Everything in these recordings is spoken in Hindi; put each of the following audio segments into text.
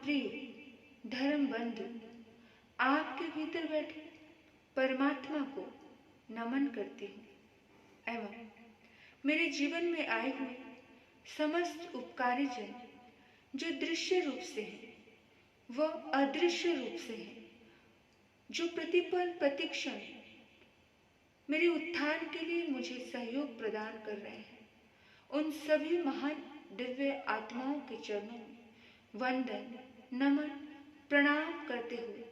प्रिय धर्म बंधु, आपके भीतर बैठे परमात्मा को नमन करती हूँ एवं मेरे जीवन में आए हुए समस्त उपकारी जन जो दृश्य रूप से हैं व अदृश्य रूप से हैं, जो प्रतिपल प्रतिक्षण मेरे उत्थान के लिए मुझे सहयोग प्रदान कर रहे हैं, उन सभी महान दिव्य आत्माओं के चरणों में वंदन, नमन, प्रणाम करते हुए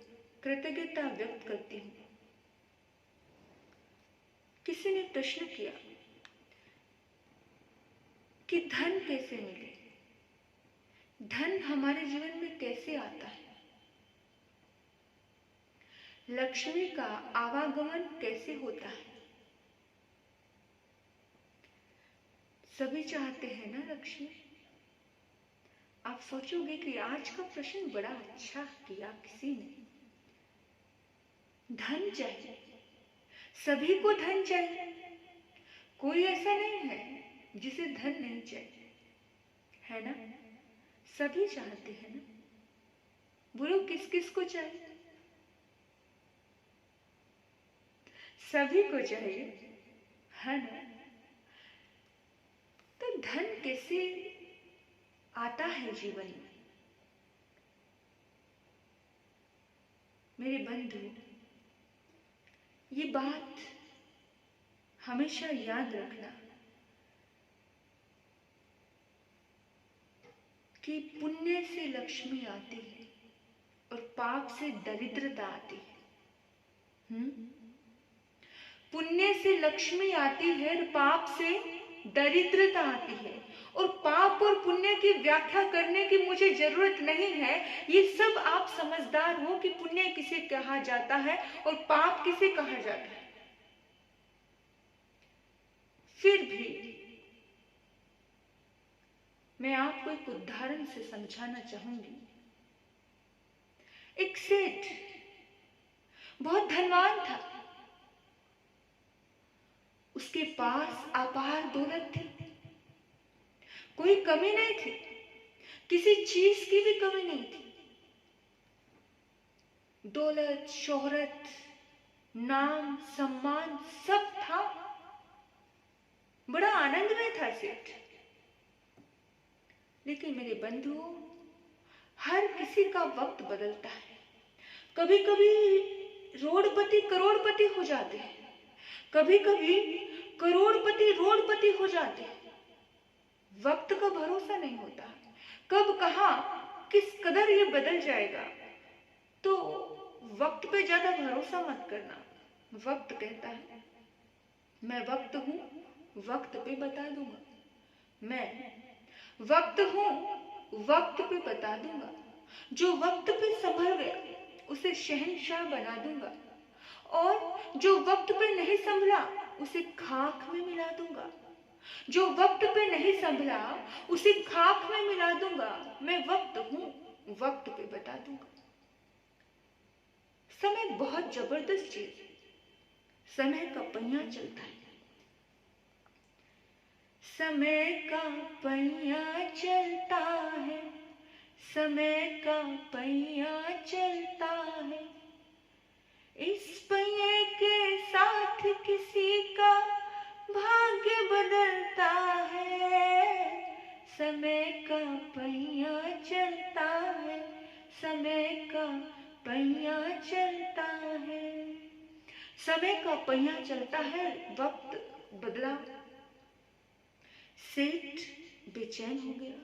कृतज्ञता व्यक्त करती हूँ। किसी ने प्रश्न किया कि धन कैसे मिले, धन हमारे जीवन में कैसे आता है, लक्ष्मी का आवागमन कैसे होता है। सभी चाहते हैं ना लक्ष्मी। आप सोचोगे कि आज का प्रश्न बड़ा अच्छा किया किसी ने। धन चाहिए, सभी को धन चाहिए, कोई ऐसा नहीं है जिसे धन नहीं चाहिए, है ना। सभी चाहते हैं ना। बोलो किस किस को चाहिए? सभी को चाहिए, है ना। तो धन कैसे आता है जीवन में? मेरे बंधु, ये बात हमेशा याद रखना कि पुण्य से लक्ष्मी आती है और पाप से दरिद्रता आती है। पुण्य से लक्ष्मी आती है और पाप से दरिद्रता आती है। और पाप और पुण्य की व्याख्या करने की मुझे जरूरत नहीं है। ये सब आप समझदार हो कि पुण्य किसे कहा जाता है और पाप किसे कहा जाता है। फिर भी मैं आपको एक उदाहरण से समझाना चाहूंगी। एक सेठ बहुत धनवान था, उसके पास अपार दौलत थी, कोई कमी नहीं थी, किसी चीज की भी कमी नहीं थी। दौलत, शोहरत, नाम, सम्मान सब था, बड़ा आनंद में था सेठ। लेकिन मेरे बंधुओं, हर किसी का वक्त बदलता है। कभी कभी रोडपति करोड़पति हो जाते हैं, कभी कभी करोड़पति रोडपति हो जाते हैं। वक्त का भरोसा नहीं होता, कब कहां किस कदर ये बदल जाएगा। तो वक्त पे ज्यादा भरोसा मत करना। वक्त कहता है मैं वक्त हूं, वक्त पे बता दूंगा। मैं वक्त हूं, वक्त पे बता दूंगा। जो वक्त पे संभल गया उसे शहंशाह बना दूंगा, और जो वक्त पे नहीं संभला उसे खाक में मिला दूंगा। जो वक्त पे नहीं संभला उसे खाक में मिला दूंगा। मैं वक्त हूं, वक्त पे बता दूंगा। समय बहुत जबरदस्त चीज है। समय का पहिया चलता है, समय का पहिया चलता है, समय का पहिया चलता है। इस पहिए के साथ किसी का भाग्य बदलता है। समय का पहिया चलता है, समय का पहिया चलता है। समय का पहिया चलता है, वक्त बदला। सेठ बेचैन हो गया,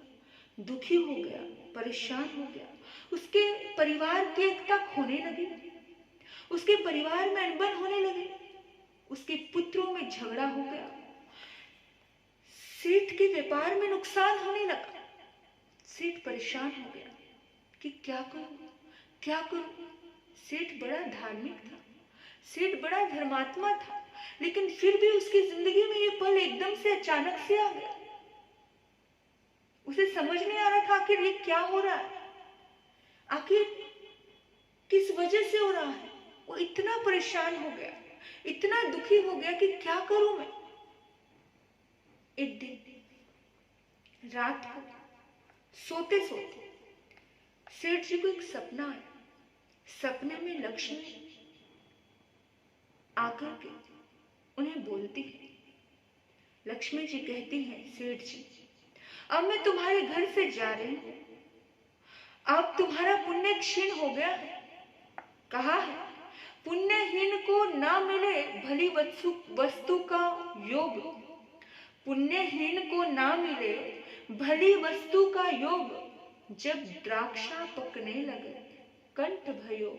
दुखी हो गया, परेशान हो गया। उसके परिवार की एकता खोने लगी, उसके परिवार में अनबन होने लगी, उसके पुत्रों में झगड़ा हो गया, सेठ के व्यापार में नुकसान होने लगा। सेठ परेशान हो गया कि क्या करूं, क्या करूं। सेठ बड़ा धार्मिक था, सेठ बड़ा धर्मात्मा था, लेकिन फिर भी उसकी जिंदगी में ये पल एकदम से अचानक से आ गया। उसे समझ नहीं आ रहा था आखिर ये क्या हो रहा है, आखिर किस वजह से हो रहा है। वो इतना परेशान हो गया, इतना दुखी हो गया कि क्या करूं मैं। एक दिन रात को सोते सोते सेठ जी को एक सपना है। सपने में लक्ष्मी आकर के उन्हें बोलती है। लक्ष्मी जी कहती हैं, सेठ जी अब मैं तुम्हारे घर से जा रही हूं, अब तुम्हारा पुण्य क्षीण हो गया है। कहा है पुण्यहीन को ना मिले भली वस्तु का योग, पुण्यहीन को ना मिले भली वस्तु का योग, जब द्राक्षा पकने लगे कंठ भयो,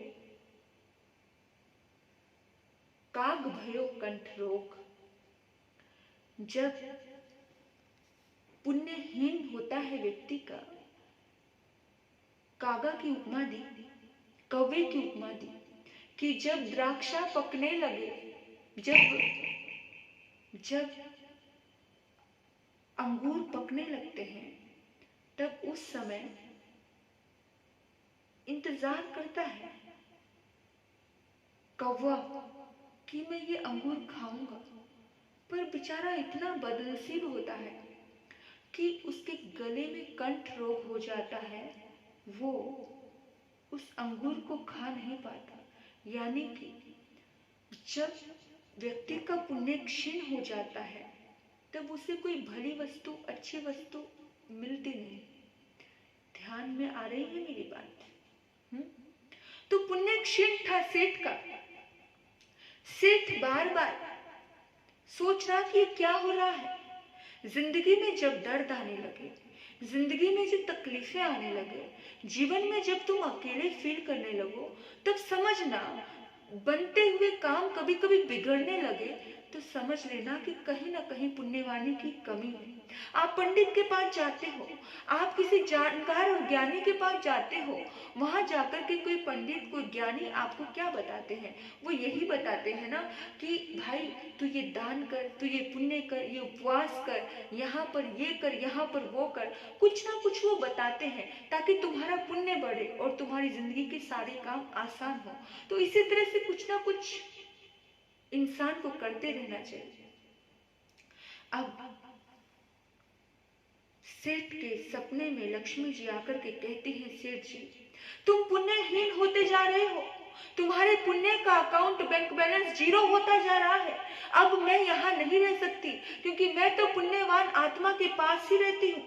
काग भयो कंठ रोग। जब पुण्यहीन होता है व्यक्ति का, कागा की उपमा दी, कौवे की उपमा दी कि जब द्राक्षा पकने लगे, जब अंगूर पकने लगते हैं, तब उस समय इंतजार करता है कौवा कि मैं ये अंगूर खाऊंगा, पर बेचारा इतना बदनसीब होता है कि उसके गले में कंठ रोग हो जाता है, वो उस अंगूर को खा नहीं पाता। यानी कि जब व्यक्ति का पुण्य क्षीण हो जाता है, तब उसे कोई भली वस्तु, अच्छी वस्तु मिलती नहीं। ध्यान में आ रही है मेरी बात? तो पुण्य क्षीण था सेठ का। सेठ बार बार सोच रहा कि क्या हो रहा है। जिंदगी में जब दर्द आने लगे, जिंदगी में जब तकलीफें आने लगे, जीवन में जब तुम अकेले फील करने लगो, तब समझना बनते हुए काम कभी कभी बिगड़ने लगे, तो समझ लेना कि कहीं ना कहीं पुण्यवानी की कमी है। आप पंडित के पास जाते हो, आप किसी जानकार और ज्ञानी के पास जाते हो, वहां जाकर के कोई पंडित, कोई ज्ञानी आपको क्या बताते हैं? वो यही बताते हैं ना कि भाई तू ये दान कर, तू ये पुण्य कर, ये उपवास कर, यहाँ पर ये कर, यहाँ पर वो कर, कुछ ना कुछ वो बताते हैं ताकि तुम्हारा पुण्य बढ़े और तुम्हारी जिंदगी के सारे काम आसान हो। तो इसी तरह से कुछ ना कुछ इंसान को करते रहना चाहिए। अब सेठ के सपने में लक्ष्मी जी आकर के कहती हैं, सेठ जी तुम पुण्यहीन होते जा रहे हो, तुम्हारे पुण्य का अकाउंट बैंक बैलेंस जीरो होता जा रहा है। अब मैं यहाँ नहीं रह सकती, क्योंकि मैं तो पुण्यवान आत्मा के पास ही रहती हूँ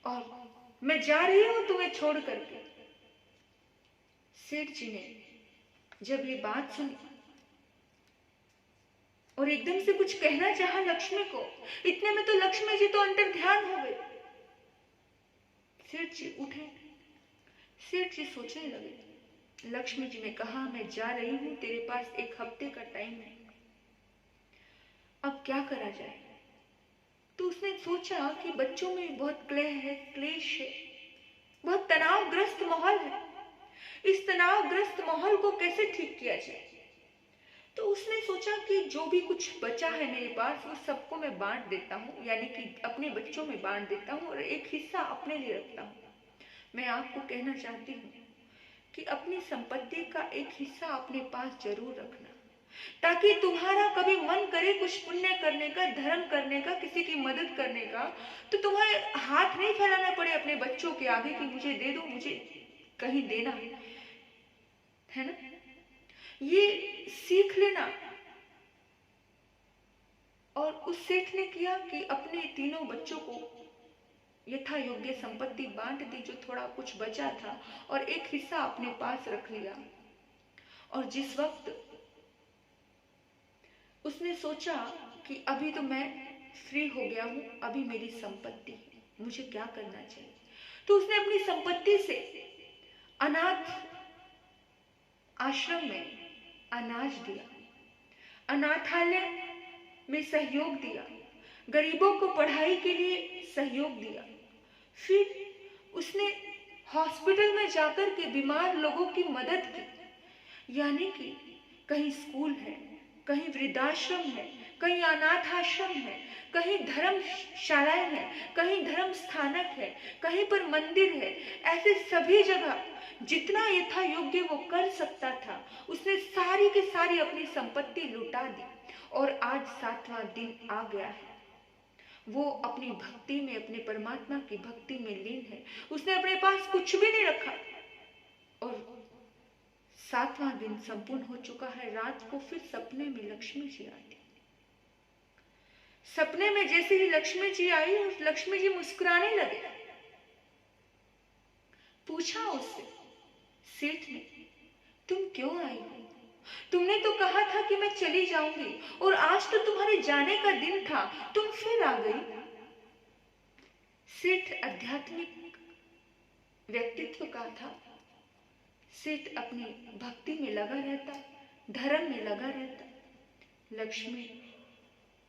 और मैं जा रही हूँ तुम्हें छोड़ करके। सेठ जी ने जब ये बात सुनी और एकदम से कुछ कहना चाहा लक्ष्मी को, इतने में तो लक्ष्मी जी तो अंतर ध्यान हो गए। सेठ जी उठे, सेठ जी सोचने लगे। लक्ष्मी जी ने कहा, मैं जा रही हूं, तेरे पास 1 हफ्ते का टाइम है, अब क्या करा जाए? तो उसने सोचा कि बच्चों में बहुत क्लेश है, बहुत तनावग्रस्त माहौल है, इस तनावग्रस्त माहौल को कैसे ठीक किया जाए? तो उसने सोचा कि जो भी कुछ बचा है मेरे पास, वो सबको मैं बांट देता हूँ, यानी कि अपने बच्चों में बांट देता हूँ और एक हिस्सा अपने लिए रखता हूँ। मैं आपको कहना चाहती हूँ कि अपनी संपत्ति का एक हिस्सा अपने पास जरूर रखना, ताकि तुम्हारा कभी मन करे कुछ पुण्य करने का, धर्म करने का, किसी की मदद करने का, तो तुम्हें हाथ नहीं फैलाना पड़े अपने बच्चों के आगे कि मुझे दे दो, मुझे कहीं देना है ना। ये सीख लेना। और उस सेठ ने किया कि अपने तीनों बच्चों को यथा योग्य संपत्ति बांट दी, जो थोड़ा कुछ बचा था, और एक हिस्सा अपने पास रख लिया। और जिस वक्त उसने सोचा कि अभी तो मैं फ्री हो गया हूं, अभी मेरी संपत्ति है, मुझे क्या करना चाहिए, तो उसने अपनी संपत्ति से अनाथ आश्रम में अनाज दिया, अनाथालय में सहयोग दिया, गरीबों को पढ़ाई के लिए सहयोग दिया। फिर उसने हॉस्पिटल में जाकर के बीमार लोगों की मदद की, यानी कि कहीं स्कूल है, कहीं वृद्धाश्रम है, कहीं अनाथ आश्रम है, कहीं धर्मशालाएं हैं, कहीं धर्म स्थानक है, कहीं पर मंदिर है। ऐसे सभी जगह जितना यथा योग्य वो कर सकता था, उसने सारी की सारी अपनी संपत्ति लुटा दी। और आज 7वां दिन आ गया है वो अपनी भक्ति में, अपने परमात्मा की भक्ति में लीन है। उसने अपने पास कुछ भी नहीं रखा। और 7वां दिन संपूर्ण हो चुका है। रात को फिर सपने में लक्ष्मी जी आती। सपने में जैसे ही लक्ष्मी जी आई और लक्ष्मी जी मुस्कुराने लगे। पूछा उससे सेठ ने, तुम क्यों आई हो? तुमने तो कहा था कि मैं चली जाऊंगी और आज तो तुम्हारे जाने का दिन था, तुम फिर आ गई। सेठ आध्यात्मिक व्यक्तित्व का था। सेठ अपनी भक्ति में लगा रहता, धर्म में लगा रहता। लक्ष्मी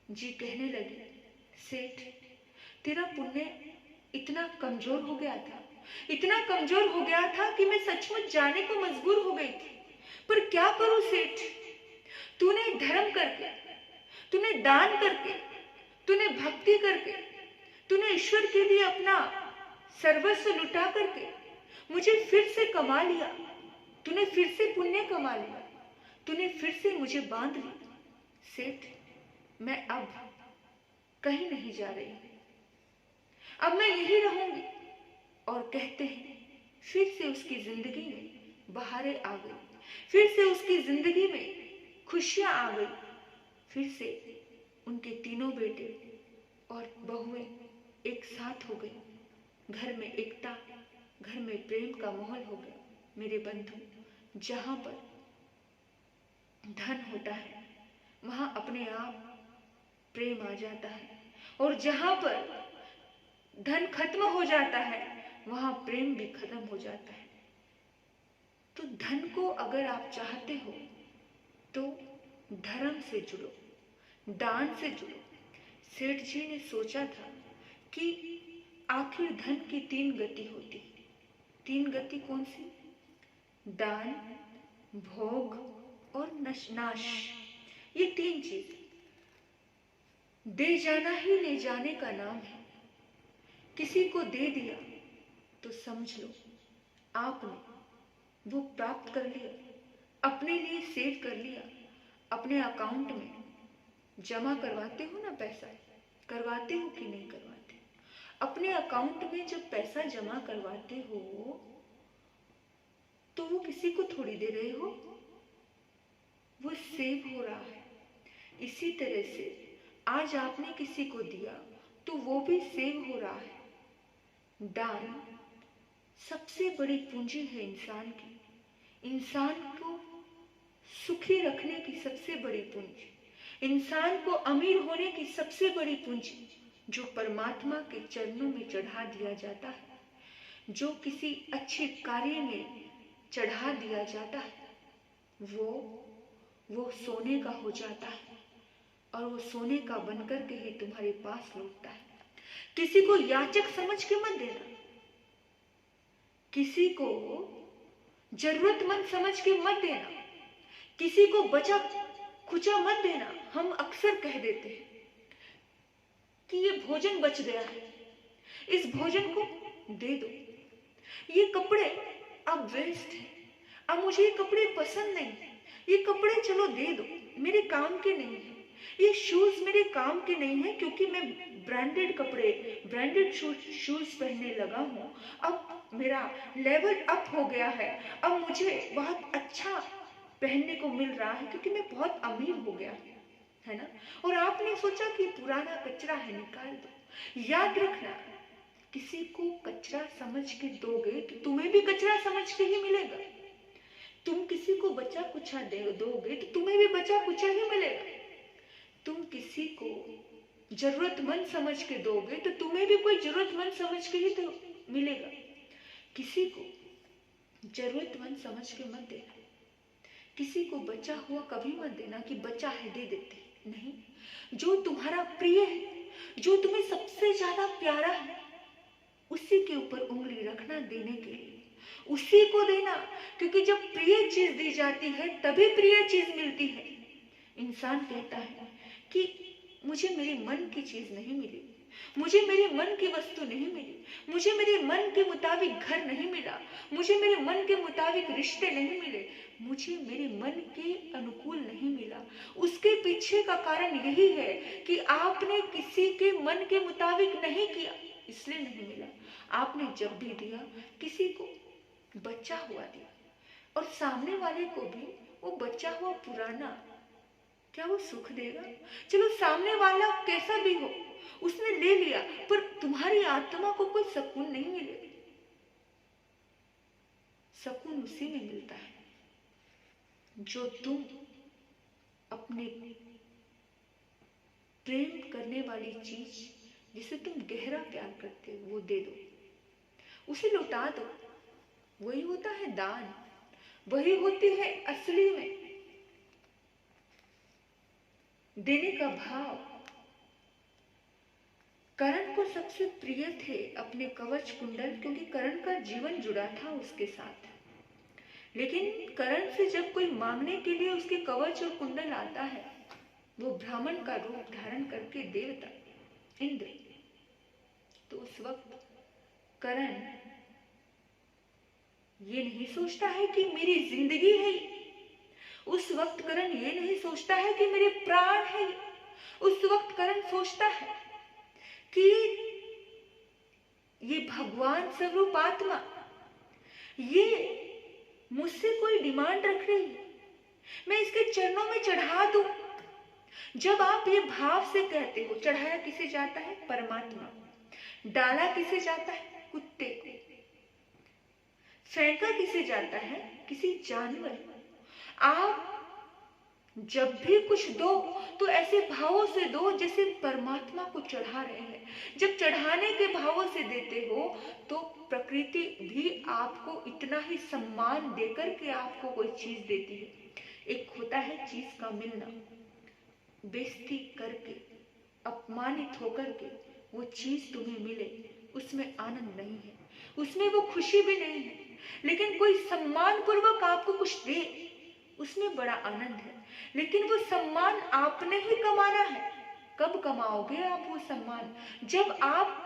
जी कहने लगी, सेठ तेरा पुण्य इतना कमजोर हो गया था, इतना कमजोर हो गया था कि मैं सचमुच जाने को मजबूर हो गई थी। पर क्या करूं सेठ, तूने धर्म करके, तूने दान करके, तूने भक्ति करके, तूने ईश्वर के लिए अपना सर्वस्व लुटा करके मुझे फिर से कमा लिया। तूने फिर से पुण्य कमा लिया, तूने फिर से मुझे बांध लिया। सेठ मैं अब कहीं नहीं जा रही, अब मैं यही रहूंगी। और कहते हैं फिर से उसकी जिंदगी में बहारें आ गई, फिर से उसकी जिंदगी में खुशियां आ गई। फिर से उनके तीनों बेटे और बहुएं एक साथ हो गई। घर में एकता, घर में प्रेम का माहौल हो गया। मेरे बंधु, जहां पर धन होता है वहां अपने आप प्रेम आ जाता है, और जहां पर धन खत्म हो जाता है वहां प्रेम भी खत्म हो जाता है। तो धन को अगर आप चाहते हो तो धर्म से जुड़ो, दान से जुड़ो। सेठ जी ने सोचा था कि आखिर धन की 3 गति होती। 3 गति कौन सी? दान, भोग और नाश। ये 3 चीज दे जाना ही ले जाने का नाम है। किसी को दे दिया तो समझ लो आपने वो प्राप्त कर लिया, अपने लिए सेव कर लिया, अपने अकाउंट में जमा करवाते हो ना पैसा, करवाते हो कि नहीं करवाते? अपने अकाउंट में जब पैसा जमा करवाते हो तो वो किसी को थोड़ी दे रहे हो, वो सेव हो रहा है। इसी तरह से आज आपने किसी को दिया तो वो भी सेव हो रहा है। दान सबसे बड़ी पूंजी है इंसान की। इंसान को सुखी रखने की सबसे बड़ी पूंजी, इंसान को अमीर होने की सबसे बड़ी पूंजी जो परमात्मा के चरणों में चढ़ा दिया जाता है, जो किसी अच्छे कार्य में चढ़ा दिया जाता है, वो सोने का हो जाता है और वो सोने का बनकर के ही तुम्हारे पास लौटता है। किसी को याचक समझ के मत देना, किसी को जरूरतमंद समझ के मत देना, किसी को बचा खुचा मत देना। हम अक्सर कह देते हैं कि ये भोजन बच गया है, इस भोजन को दे दो, ये कपड़े अब वेस्ट है, अब मुझे ये कपड़े पसंद नहीं, ये कपड़े चलो दे दो, मेरे काम के नहीं है, ये शूज मेरे काम के नहीं है क्योंकि मैं ब्रांडेड कपड़े, ब्रांडेड शूज पहनने लगा हूँ, अब मेरा लेवल अप हो गया है, अब मुझे बहुत अच्छा पहनने को मिल रहा है क्योंकि मैं बहुत अमीर हो गया, है ना। और आपने सोचा कि पुराना कचरा है, निकाल दो। याद रखना, किसी को कचरा समझ के दोगे तो तुम्हें भी कचरा समझ के ही मिलेगा। तुम किसी को बचा कुचा दोगे तो तुम्हें भी बचा कुचा ही मिलेगा। तुम किसी को जरूरतमंद समझ के दोगे तो तुम्हें भी कोई जरूरतमंद समझ के ही तो मिलेगा। किसी को जरूरतमंद समझ के मत देना, किसी को बचा हुआ कभी मत देना कि बचा है दे देते, नहीं। जो तुम्हारा प्रिय है, जो तुम्हें सबसे ज्यादा प्यारा है, उसी के ऊपर उंगली रखना देने के लिए, उसी को देना, क्योंकि जब प्रिय चीज दी जाती है तभी प्रिय चीज मिलती है। इंसान कहता है कि मुझे मेरे मन की चीज नहीं मिली, मुझे मेरे मन की वस्तु नहीं मिली, मुझे मेरे मन के मुताबिक घर नहीं मिला, मुझे मेरे मन के मुताबिक रिश्ते नहीं मिले, मुझे मेरे मन के अनुकूल नहीं मिला। उसके पीछे का कारण यही है कि आपने किसी के मन के मुताबिक नहीं किया, इसलिए नहीं मिला। आपने जब भी दिया, किसी को बच्चा हुआ दिया, और सामने वाले को भी वो बच्चा हुआ पुराना, क्या वो सुख देगा? चलो सामने वाला कैसा भी हो, उसने ले लिया, पर तुम्हारी आत्मा को कोई सुकून नहीं मिलेगा। सुकून उसी में मिलता है जो तुम अपने प्रेम करने वाली चीज, जिसे तुम गहरा प्यार करते हो, वो दे दो, उसे लौटा दो। वही होता है दान, वही होती है असली में देने का भाव। करण को सबसे प्रिय थे अपने कवच कुंडल, क्योंकि करण का जीवन जुड़ा था उसके साथ। लेकिन करण से जब कोई मांगने के लिए उसके कवच और कुंडल आता है, वो ब्राह्मण का रूप धारण करके देवता इंद्र, तो उस वक्त करण ये नहीं सोचता है कि मेरी जिंदगी है, उस वक्त करण ये नहीं सोचता है कि मेरे प्राण है, उस वक्त करण सोचता है कि ये भगवान स्वरूप आत्मा, ये मुझसे कोई डिमांड रख रही है, मैं इसके चरणों में चढ़ा दूं। जब आप ये भाव से कहते हो, चढ़ाया किसे जाता है? परमात्मा। डाला किसे जाता है? कुत्ते को। फेंका किसे जाता है? किसी जानवर को। आप जब भी कुछ दो तो ऐसे भावों से दो जैसे परमात्मा को चढ़ा रहे हैं। जब चढ़ाने के भावों से देते हो तो प्रकृति भी आपको इतना ही सम्मान देकर के आपको कोई चीज देती है। एक होता है चीज का मिलना, बेइज्जती करके, अपमानित होकर के वो चीज तुम्हें मिले, उसमें आनंद नहीं है, उसमें वो खुशी भी नहीं है। लेकिन कोई सम्मान पूर्वक आपको कुछ दे, उसमें बड़ा आनंद है। लेकिन वो सम्मान आपने ही कमाना है। कब कमाओगे आप वो सम्मान? जब आप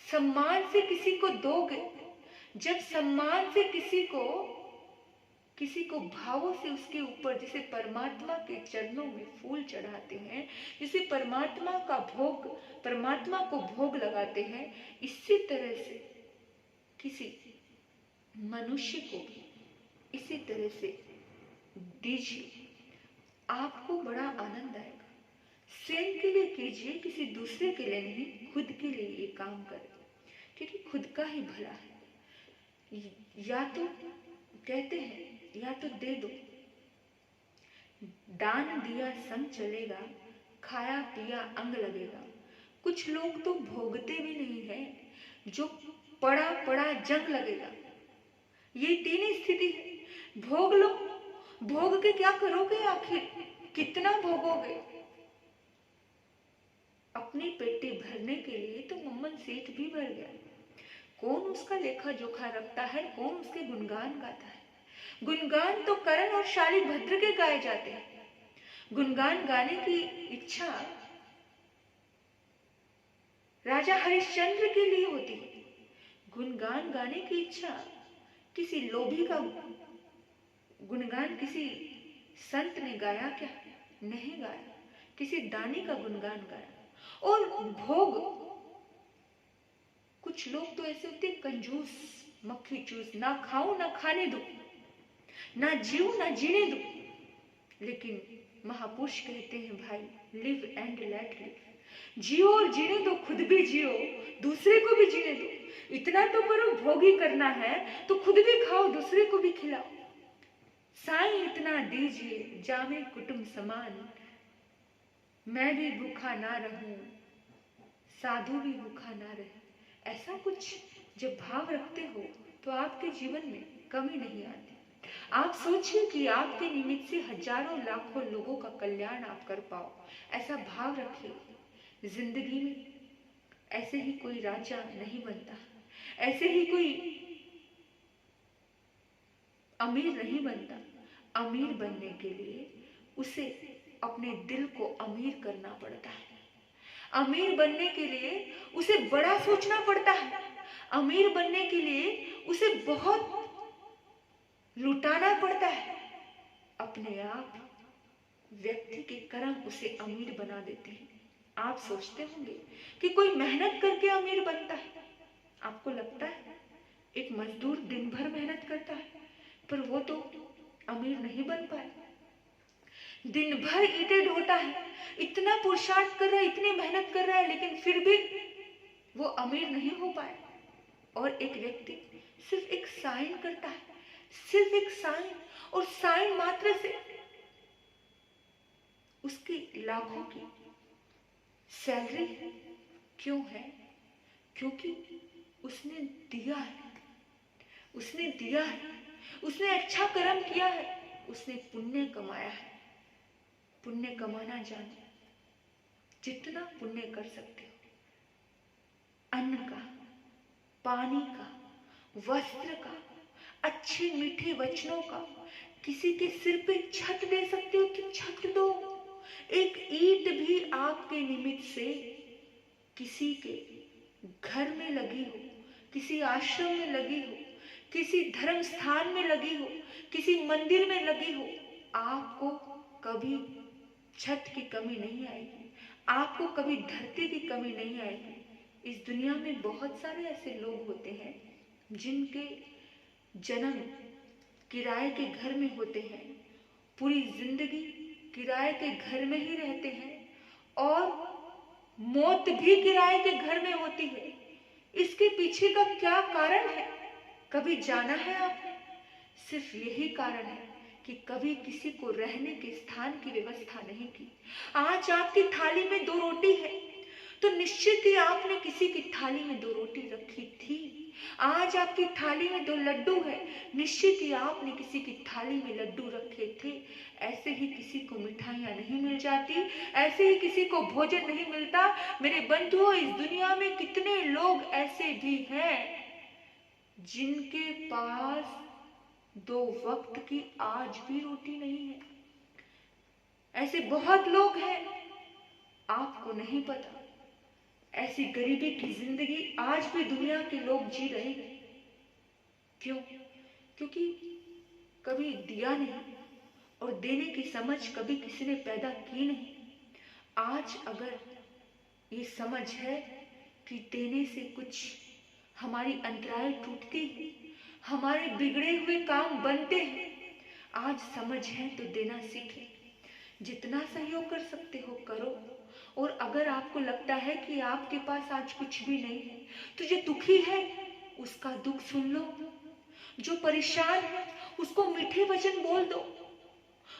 सम्मान से किसी को दोगे, जब सम्मान से किसी को भावों से उसके ऊपर, जिसे परमात्मा के चरणों में फूल चढ़ाते हैं, जिसे परमात्मा को भोग लगाते हैं, इसी तरह से किसी मनुष्य को भी इसी तरह से दीजिए, आपको बड़ा आनंद आएगा। स्वयं के लिए कीजिए, किसी दूसरे के लिए नहीं, खुद के लिए ये काम करें, क्योंकि खुद का ही भला है। या तो कहते हैं, या तो दे दो, दान दिया संग चलेगा, खाया पिया अंग लगेगा। कुछ लोग तो भोगते भी नहीं है, जो पड़ा पड़ा जंग लगेगा। ये तीन स्थिति है। भोग लो, भोग के क्या करोगे? आखिर कितना भोगोगे? अपनी पेटी भरने के लिए तो मम्मन सेठ भी भर गया। कौन उसका लेखा जोखा रखता है? कौन उसके गुणगान गाता है? गुणगान तो करण और शालिभद्र के गाए जाते हैं। गुणगान गाने की इच्छा राजा हरिश्चंद्र के लिए होती है। गुणगान गाने की इच्छा किसी लोभी का गुणगान किसी संत ने गाया क्या? नहीं गाया। किसी दानी का गुणगान गाया। और भोग, कुछ लोग तो ऐसे होते कंजूस, मक्खी चूस, ना खाऊं ना खाने दो, ना जीऊं ना जीने दो। लेकिन महापुरुष कहते हैं, भाई लिव एंड लेट लिव, जियो और जीने दो, खुद भी जियो, दूसरे को भी जीने दो। इतना तो करो, भोग ही करना है तो खुद भी खाओ, दूसरे को भी खिलाओ। साईं इतना दीजिए जामे कुटुंब समान, मैं भी भूखा ना रहूं, साधु भी भूखा ना रहे। ऐसा कुछ जब भाव रखते हो तो आपके जीवन में कमी नहीं आती। आप सोचिए कि आपके निमित्त से हजारों लाखों लोगों का कल्याण आप कर पाओ, ऐसा भाव रखिए। जिंदगी में ऐसे ही कोई राजा नहीं बनता, ऐसे ही कोई अमीर नहीं बनता। अमीर बनने के लिए उसे अपने दिल को अमीर करना पड़ता है। अमीर बनने के लिए उसे बड़ा सोचना पड़ता है। अमीर बनने के लिए उसे बहुत लुटाना पड़ता है। अपने आप व्यक्ति के कर्म उसे अमीर बना देते हैं। आप सोचते होंगे कि कोई मेहनत करके अमीर बनता है। आपको लगता है एक मजदूर दिन भर मेहनत करता है पर वो तो अमीर नहीं बन पाए। दिन भर ईंटें ढोता है, इतना पुरुषार्थ कर रहा है, इतनी मेहनत कर रहा है, लेकिन फिर भी वो अमीर नहीं हो पाए। और एक व्यक्ति सिर्फ एक साइन करता है, सिर्फ एक साइन, और साइन मात्र से उसकी लाखों की सैलरी क्यों है? क्योंकि उसने दिया है, उसने दिया है, उसने अच्छा कर्म किया है, उसने पुण्य कमाया है। पुण्य कमाना जानो, जितना पुण्य कर सकते हो, अन्न का, पानी का, वस्त्र का, अच्छे मीठे वचनों का, किसी के सिर पे छत दे सकते हो तो छत दो। एक ईंट भी आपके निमित्त से किसी के घर में लगी हो, किसी आश्रम में लगी हो, किसी धर्म स्थान में लगी हो, किसी मंदिर में लगी हो, आपको कभी छत की कमी नहीं आएगी, आपको कभी धरती की कमी नहीं आएगी। इस दुनिया में बहुत सारे ऐसे लोग होते हैं जिनके जन्म किराए के घर में होते हैं, पूरी जिंदगी किराए के घर में ही रहते हैं और मौत भी किराए के घर में होती है। इसके पीछे का क्या कारण है? कभी जाना है आपने? सिर्फ यही कारण है कि कभी किसी को रहने के स्थान की व्यवस्था नहीं की। आज आपकी थाली में 2 रोटी है तो निश्चित ही आपने किसी की थाली में 2 रोटी रखी थी। आज आपकी थाली में 2 लड्डू है, निश्चित ही आपने किसी की थाली में लड्डू रखे थे। ऐसे ही किसी को मिठाइयां नहीं मिल जाती, ऐसे ही किसी को भोजन नहीं मिलता। मेरे बंधुओं, इस दुनिया में कितने लोग ऐसे भी हैं जिनके पास 2 वक्त की आज भी रोटी नहीं है। ऐसे बहुत लोग हैं, आपको नहीं पता। ऐसी गरीबी की जिंदगी आज भी दुनिया के लोग जी रहे हैं। क्यों? क्योंकि कभी दिया नहीं और देने की समझ कभी किसी ने पैदा की नहीं। आज अगर ये समझ है कि देने से कुछ हमारी अंतराय टूटती है, हमारे बिगड़े हुए काम बनते हैं, आज समझ है तो देना सीखें। जितना सहयोग कर सकते हो करो। और अगर आपको लगता है कि आपके पास आज कुछ भी नहीं है, तो जो दुखी है उसका दुख सुन लो, जो परेशान है उसको मीठे वचन बोल दो।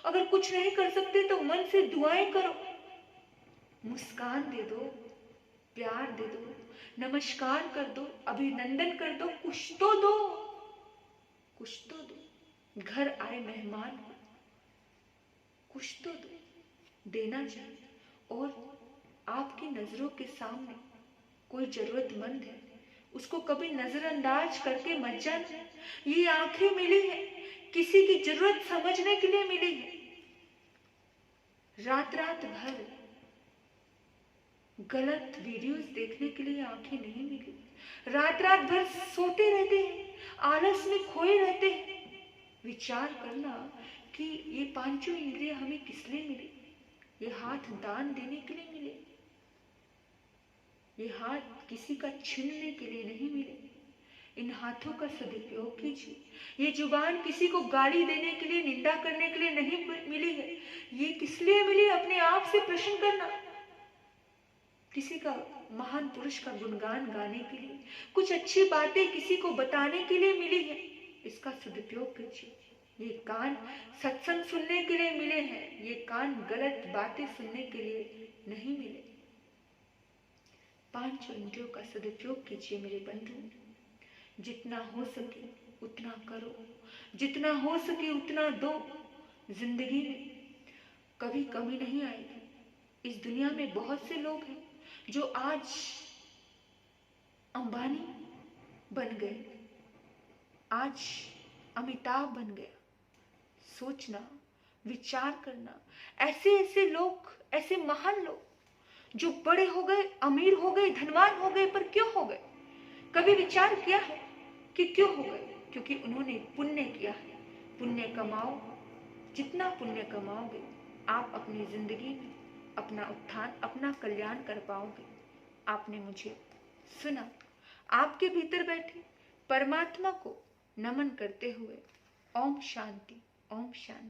अगर कुछ नहीं कर सकते तो मन से दुआएं करो, मुस्कान दे दो, प्यार दे दो, नमस्कार कर दो, अभिनंदन कर दो, कुछ तो दो, कुछ तो दो। घर आए मेहमान को कुछ तो दो, देना चाहिए। और आपकी नजरों के सामने कोई जरूरतमंद है, उसको कभी नजरअंदाज करके मत जाना। ये आंखें मिली है किसी की जरूरत समझने के लिए मिली है। रात रात भर गलत वीडियोस देखने के लिए आंखें नहीं मिली। रात रात भर सोते रहते हैं, आलस में खोए रहते हैं। विचार करना कि ये 5 इंद्रियां हमें किस लिए मिली। ये हाथ दान देने के लिए मिले, ये हाथ किसी का छीनने के लिए नहीं मिले। इन हाथों का सदुपयोग कीजिए। ये जुबान किसी को गाली देने के लिए, निंदा करने के लिए नहीं मिली है। ये किस लिए मिली? अपने आप से प्रश्न करना। किसी का, महान पुरुष का गुणगान गाने के लिए, कुछ अच्छी बातें किसी को बताने के लिए मिली है, इसका सदुपयोग कीजिए। ये कान सत्संग सुनने के लिए मिले हैं, ये कान गलत बातें सुनने के लिए नहीं मिले। 5 इंद्रियों का सदुपयोग कीजिए मेरे बंधु। जितना हो सके उतना करो, जितना हो सके उतना दो। जिंदगी में कभी कमी नहीं आएगी। इस दुनिया में बहुत से लोग हैं जो आज अंबानी बन गए, आज अमिताभ बन गया। सोचना, विचार करना, ऐसे ऐसे लोग, ऐसे महान लोग जो बड़े हो गए, अमीर हो गए, धनवान हो गए, पर क्यों हो गए? कभी विचार किया है कि क्यों हो गए? क्योंकि उन्होंने पुण्य किया है। पुण्य कमाओ, जितना पुण्य कमाओगे आप अपनी जिंदगी में अपना उत्थान, अपना कल्याण कर पाओगे। आपने मुझे सुना, आपके भीतर बैठे परमात्मा को नमन करते हुए ओम शांति, ओम शांति।